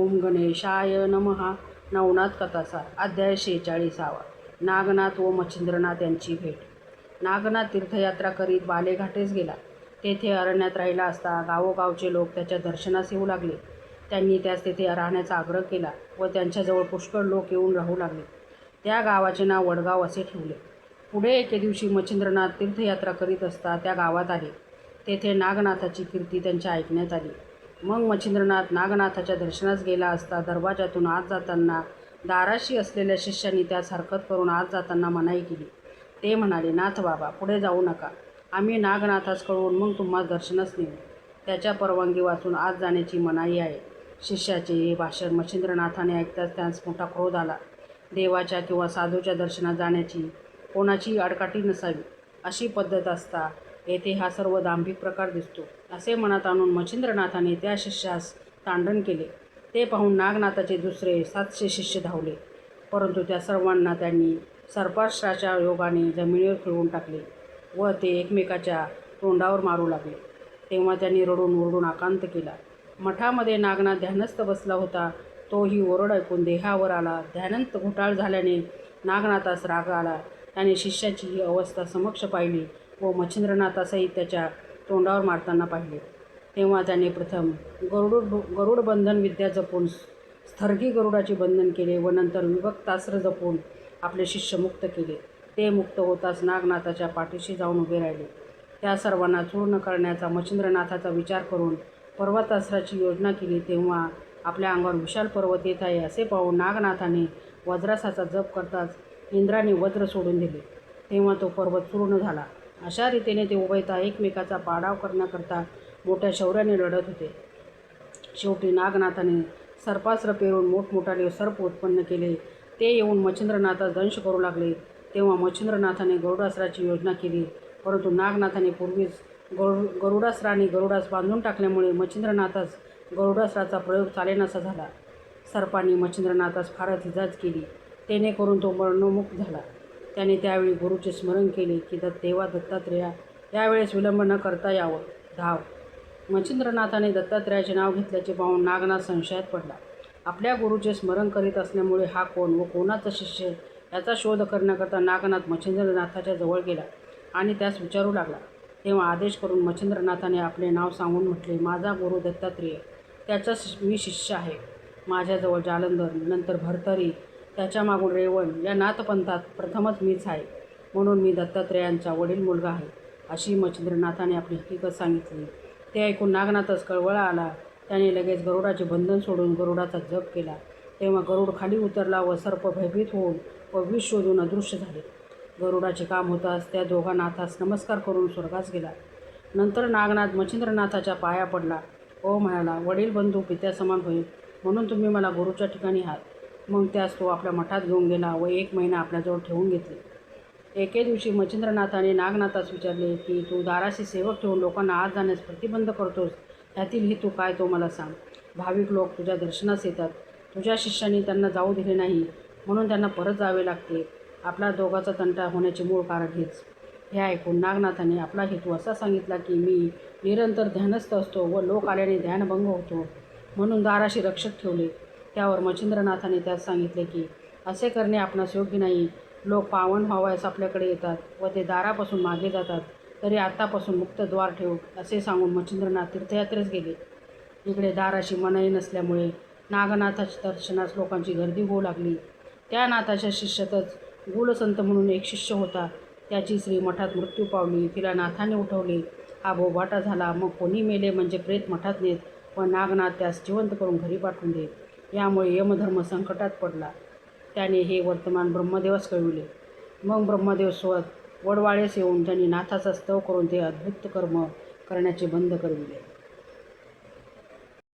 ओम गणेशाय नमः. नवनाथ कथासार अध्याय 46. नागनाथ व मच्छिंद्रनाथ यांची भेट. नागनाथ तीर्थयात्रा करीत बालेघाटेस गेला. तेथे अरण्यात राहिला असता गावोगावचे लोक त्याच्या दर्शनास येऊ लागले. त्यांनी त्यास तेथे राहण्याचा आग्रह केला व त्यांच्याजवळ पुष्कळ लोक येऊन राहू लागले. त्या गावाचे नाव वडगाव असे ठेवले. पुढे एके दिवशी मच्छिंद्रनाथ तीर्थयात्रा करीत असता त्या गावात आले. तेथे नागनाथाची कीर्ती त्यांच्या ऐकण्यात आली. मग मच्छिंद्रनाथ नागनाथाच्या दर्शनास गेला असता दरवाजातून आत जाताना दाराशी असलेल्या शिष्यांनी त्यास हरकत करून आत जाताना मनाई केली. ते म्हणाले, नाथ बाबा, पुढे जाऊ नका. आम्ही नागनाथास कळवून मग तुम्हाला दर्शनास नेऊ. त्याच्या परवानगी वाचून आत जाण्याची मनाई आहे. शिष्याचे हे भाषण मच्छिंद्रनाथाने ऐकताच त्यास मोठा क्रोध आला. देवाच्या किंवा साधूच्या दर्शनात जाण्याची कोणाची आडकाठी नसावी अशी पद्धत असता येथे हा सर्व दांभिक प्रकार दिसतो, असे मनात आणून मच्छिंद्रनाथाने त्या शिष्यास तांडण केले. ते पाहून नागनाथाचे दुसरे 700 शिष्य धावले, परंतु त्या सर्वांना त्यांनी सर्पास्त्राच्या योगाने जमिनीवर खिळवून टाकले व ते एकमेकाच्या तोंडावर मारू लागले. तेव्हा त्यांनी रडून ओरडून आकांत केला. मठामध्ये नागनाथ ध्यानस्थ बसला होता. तोही ओरड ऐकून देहावर आला. ध्यानंत घोटाळ झाल्याने नागनाथास राग आला. त्याने शिष्याची ही अवस्था समक्ष पाहिली व मच्छिंद्रनाथासहित त्याच्या तोंडावर मारताना पाहिले. तेव्हा त्याने प्रथम गरुड बंधन विद्या जपून स्थर्गी गरुडाचे बंधन केले व नंतर विभक्तास्त्र जपून आपले शिष्य मुक्त केले. ते मुक्त होताच नागनाथाच्या पाठीशी जाऊन उभे राहिले. त्या सर्वांना चूर्ण करण्याचा मच्छिंद्रनाथाचा विचार करून पर्वतास्त्राची योजना केली. तेव्हा आपल्या अंगावर विशाल पर्वत येत आहे असे पाहून नागनाथाने वज्रासाचा जप करताच इंद्राने वज्र सोडून दिले. तेव्हा तो पर्वत चूर्ण झाला. अशा रीतीने ते उभयता एकमेकाचा पाडाव करण्याकरता मोठ्या शौर्याने लढत होते. शेवटी नागनाथाने सर्पास्त्र पेरून मोठमोठाले सर्प उत्पन्न केले. ते येऊन मच्छिंद्रनाथास दंश करू लागले. तेव्हा मच्छिंद्रनाथाने गरुडास्त्राची योजना केली, परंतु नागनाथाने पूर्वीच गरुडास्त्राने गरुडास बांधून टाकल्यामुळे मच्छिंद्रनाथास गरुडास्त्राचा प्रयोग चालेनासा झाला. सर्पांनी मच्छिंद्रनाथास फारच इजाच केली. तेणे करून तो मरणोन्मुख झाला. त्याने त्यावेळी गुरुचे स्मरण केले की देवा दत्तात्रेया, यावेळेस विलंब न करता यावं, धाव. मच्छिंद्रनाथाने दत्तात्रेयाचे नाव घेतल्याचे पाहून नागनाथ संशयात पडला. आपल्या गुरुचे स्मरण करीत असल्यामुळे हा कोण व कोणाचा शिष्य याचा शोध करण्याकरता नागनाथ मच्छिंद्रनाथाच्या जवळ गेला आणि त्यास विचारू लागला. तेव्हा आदेश करून मच्छिंद्रनाथाने आपले नाव सांगून म्हटले, माझा गुरु दत्तात्रेय, त्याचा मी शिष्य आहे. माझ्याजवळ जालंधर, नंतर भर्तरी, त्याच्या मागून रेवण या नाथपंथात प्रथमच मीच आहे, म्हणून मी दत्तात्रेयांचा वडील मुलगा आहे, अशी मच्छिंद्रनाथाने आपली हकीकत सांगितली. ते ऐकून नागनाथास कळवळा आला. त्याने लगेच गरुडाचे बंधन सोडून गरुडाचा जप केला. तेव्हा गरुड खाली उतरला व सर्प भयभीत होऊन व विष शोधून अदृश्य झाले. गरुडाचे काम होताच त्या दोघा नाथास नमस्कार करून स्वर्गास गेला. नंतर नागनाथ मच्छिंद्रनाथाच्या पाया पडला व म्हणाला, वडील बंधू पित्यासमान होईल, म्हणून तुम्ही मला गुरुच्या ठिकाणी आहात. मग त्यास तो आपल्या मठात घेऊन गेला व 1 महिना आपल्याजवळ ठेवून घेतले. एके दिवशी मच्छिंद्रनाथाने नागनाथास विचारले की तू दाराशी सेवक ठेवून लोकांना आत जाण्यास प्रतिबंध करतोस, ह्यातील हेतू काय तो मला सांग. भाविक लोक तुझ्या दर्शनास येतात. तुझ्या शिष्यांनी त्यांना जाऊ दिले नाही, म्हणून त्यांना परत जावे लागते. आपला दोघाचा तंटा होण्याचे मूळ कारण हेच. हे ऐकून नागनाथाने आपला हेतू असा सांगितला की मी निरंतर ध्यानस्थ असतो व लोक आल्याने ध्यानभंग होतो, म्हणून दाराशी रक्षक ठेवले. त्यावर मच्छिंद्रनाथाने त्यास सांगितले की असे करणे आपणास योग्य नाही. लोक पावन व्हावयास आपल्याकडे येतात व ते दारापासून मागे जातात, तरी आत्तापासून मुक्त द्वार ठेव, असे सांगून मच्छिंद्रनाथ तीर्थयात्रेस गेले. इकडे दाराशी मनाई नसल्यामुळे नागनाथाच्या दर्शनास लोकांची गर्दी होऊ लागली. त्या नाथाच्या शिष्यातच गुलसंत म्हणून एक शिष्य होता. त्याची स्त्री मठात मृत्यू पावली. तिला नाथाने उठवले. हा बोभाटा झाला. मग कोणी मेले म्हणजे प्रेत मठात नेत व नागनाथ त्यास जिवंत करून घरी पाठवून देत. यामुळे यमधर्म संकटात पडला. त्याने हे वर्तमान ब्रह्मदेवास कळविले. मग ब्रह्मदेव स्वत वडवाळेस येऊन त्यांनी नाथाचा स्तव करून ते अद्भुत कर्म करण्याचे बंद करविले.